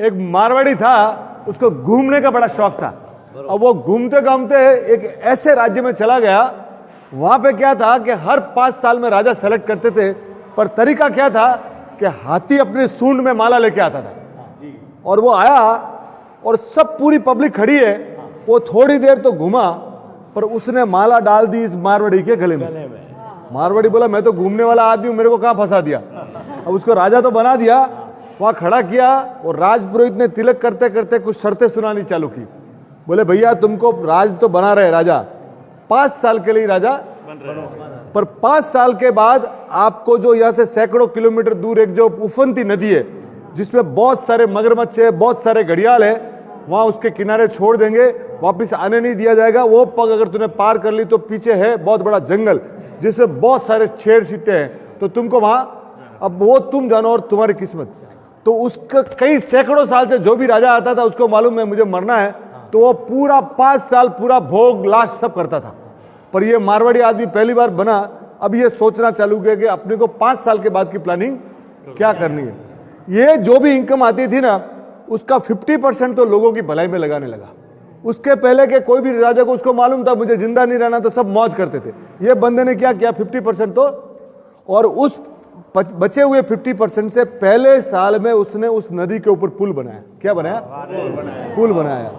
एक मारवाड़ी था, उसको घूमने का बड़ा शौक था। अब वो घूमते घूमते एक ऐसे राज्य में चला गया, वहां पे क्या था कि हर 5 साल में राजा सेलेक्ट करते थे, पर तरीका क्या था कि हाथी अपने सूंड में माला लेके आता था। और वो आया और सब पूरी पब्लिक खड़ी है, वो थोड़ी देर तो घूमा, पर उसने माला डाल दी इस मारवाड़ी के गले में। मारवाड़ी बोला, मैं तो घूमने वाला आदमी हूं, मेरे को कहां फंसा दिया। अब उसको राजा तो बना दिया, वहां खड़ा किया और राजपुरोहित ने तिलक करते करते कुछ शर्तें सुनानी चालू की। बोले, भैया तुमको राज तो बना रहे राजा, 5 साल के लिए राजा पर 5 साल के बाद आपको जो यहां से सैकड़ों किलोमीटर दूर एक जो उफनती नदी है, जिसमें बहुत सारे मगरमच्छ है, बहुत सारे घड़ियाल है, वहां उसके किनारे छोड़ देंगे, वापस आने नहीं दिया जाएगा। वो पग अगर तूने पार कर ली तो पीछे है बहुत बड़ा जंगल जिसमें बहुत सारे शेर चीते हैं, तो तुमको वहां, अब वो तुम जानो और तुम्हारी किस्मत। तो उसका कई सैकड़ों साल से जो भी राजा आता था उसको मालूम है मुझे मरना है, तो वो पूरा 5 साल पूरा भोग लास्ट सब करता था। पर ये मारवाड़ी आदमी पहली बार बना, अब ये सोचना चालू किया कि अपने को 5 साल के बाद की प्लानिंग क्या करनी है। ये जो भी इनकम आती थी ना, उसका 50% तो लोगों की भलाई में लगाने लगा। उसके पहले के कोई भी राजा को उसको मालूम था मुझे जिंदा नहीं रहना, तो सब मौज करते थे। ये बंदे ने क्या किया, 50% तो, और उस बचे हुए 50% से पहले साल में उसने उस नदी के ऊपर पुल बनाया। क्या बनाया? पुल बनाया।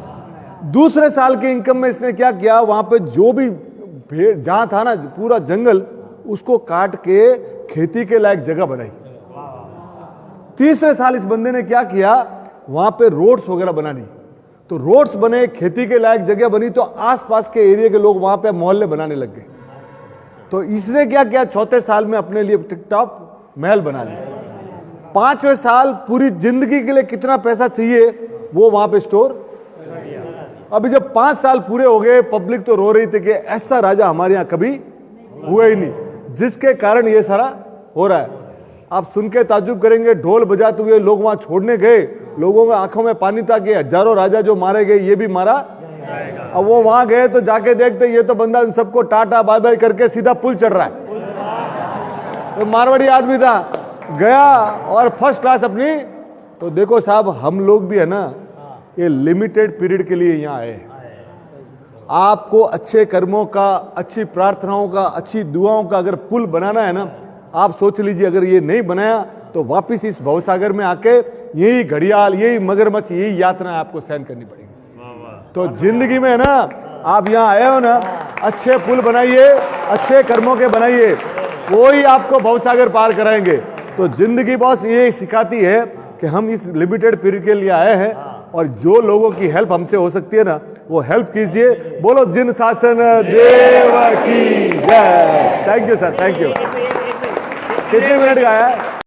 दूसरे साल के इनकम में इसने क्या किया, वहां पे जो भी भेड़ जहां था ना पूरा जंगल, उसको काट के खेती के लायक जगह बनाई। तीसरे साल इस बंदे ने क्या किया, वहां पे रोड्स वगैरह बना दी। तो रोड्स बने, खेती के लायक जगह बनी, तो आसपास के एरिया के लोग वहां पे मोहल्ले बनाने लग गए। तो इसने क्या किया, चौथे साल में अपने लिए टिकटॉप महल बना लिया। 5वें साल पूरी जिंदगी के लिए कितना पैसा चाहिए वो वहां पे स्टोर। अभी जब 5 साल पूरे हो गए, पब्लिक तो रो रही थी कि ऐसा राजा हमारे यहां कभी हुआ ही नहीं, जिसके कारण ये सारा हो रहा है। आप सुन के ताज्जुब करेंगे, ढोल बजाते हुए लोग वहां छोड़ने गए, लोगों के आंखों में पानी था कि हजारों राजा जो मारे गए ये भी मारा। अब वो वहां गए तो जाके देखते ये तो बंदा सबको टाटा बाय बाय करके सीधा पुल चढ़ रहा है। तो मारवाड़ी आदमी था, गया और फर्स्ट क्लास अपनी। तो देखो साहब, हम लोग भी है ना, ये लिमिटेड पीरियड के लिए यहां आए। आपको अच्छे कर्मों का, अच्छी प्रार्थनाओं का, अच्छी दुआओं का अगर पुल बनाना है ना, आप सोच लीजिए, अगर ये नहीं बनाया तो वापिस इस भवसागर में आके यही घड़ियाल, यही मगरमच्छ, यही यातना आपको सहन करनी पड़ेगी। तो जिंदगी में ना, आप यहाँ आए हो ना, अच्छे पुल बनाइए, अच्छे कर्मों के बनाइए, वो ही आपको भवसागर पार कराएंगे। तो जिंदगी बॉस ये सिखाती है कि हम इस लिमिटेड पीरियड के लिए आए हैं, और जो लोगों की हेल्प हमसे हो सकती है ना, वो हेल्प कीजिए। बोलो जिन शासन देव की जय। Thank you sir, thank you. कितने मिनट का है?